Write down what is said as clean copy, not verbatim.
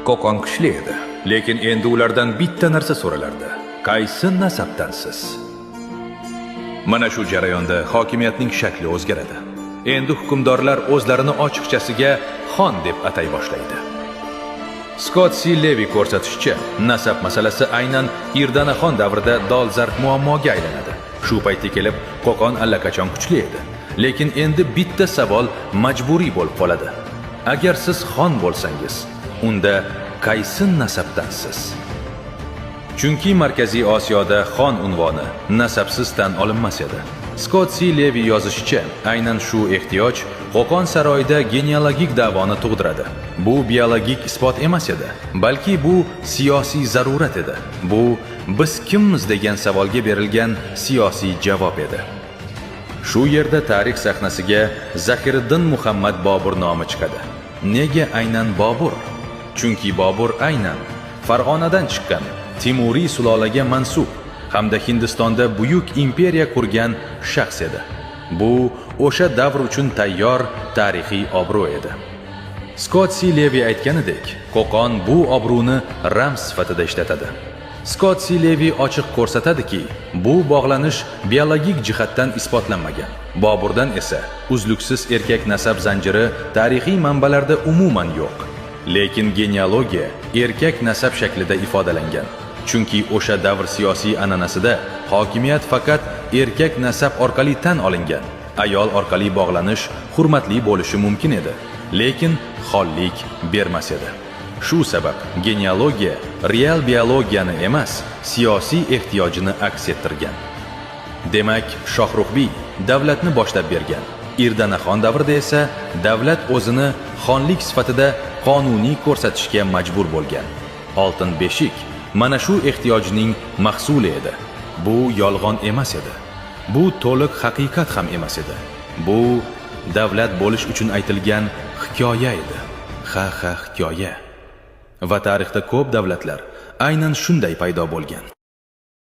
Qo'qon kuchli edi, lekin endi ulardan bitta narsa so'ralardi: qaysi nasabdansiz? Mana shu jarayonda hokimiyatning shakli o'zgaradi. Endi hukmdorlar o'zlarini ochiqchasiga xon deb atay boshlaydi. Scott C. Levy ko'rsatishicha, nasab masalasi aynan Irdanaxon davrida dolzarb muammoga aylanadi. Shu paytga kelib, Qo'qon allaqachon kuchli edi, lekin endi bitta savol majburiy bo'lib qoladi. Agar siz xon bo'lsangiz, unda qaysi nasabdansiz? Chunki Markaziy Osiyoda xon unvoni nasabsiz tan olinmas edi. Scott C. Levy yozishicha, aynan shu ehtiyoj Qo'qon saroyida genealogik da'voni tug'diradi. Bu biologik isbot emas edi, balki bu siyosiy zarurat edi. Bu biz kimmiz degan savolga berilgan siyosiy javob edi. Shu yerda tarix sahnasiga Zahiriddin Muhammad Bobur nomi chiqadi. Nega aynan Bobur? Chunki Bobur aynan Farg'onadan chiqqan Timuriy sulolaga mansub hamda Hindistonda buyuk imperiya qurgan shaxs edi. Bu o'sha davr uchun tayyor tarixiy obro' edi. Scott C. Levy aytganidek, Qo'qon bu obro'ni ramz sifatida ishlatadi. Scott C. Levy ochiq ko'rsatadiki, bu bog'lanish biologik jihatdan isbotlanmagan. Boburdan esa uzluksiz erkak nasab zanjiri tarixiy manbalarda umuman yo'q. Lekin genealogiya erkak nasab shaklida ifodalangan. Chunki o'sha davr siyosiy an'anasida hokimiyat faqat erkak nasab orqali tan olingan. Ayol orqali bog'lanish hurmatli bo'lishi mumkin edi, lekin xollik bermas edi. Shu sabab genealogiya real biologiyani emas, siyosiy ehtiyojini aks ettirgan. Demak, Shohruxbiy davlatni boshlab bergan. Irdanaxon davrida esa davlat o'zini xonlik sifatida qonuniy ko'rsatishga majbur bo'lgan. Oltin beshik mana shu ehtiyojning mahsuli edi. Bu yolg'on emas edi. Bu to'liq haqiqat ham emas edi. Bu davlat bo'lish uchun aytilgan hikoya edi. Ha hikoya. Va tarixda ko'p davlatlar aynan shunday paydo bo'lgan.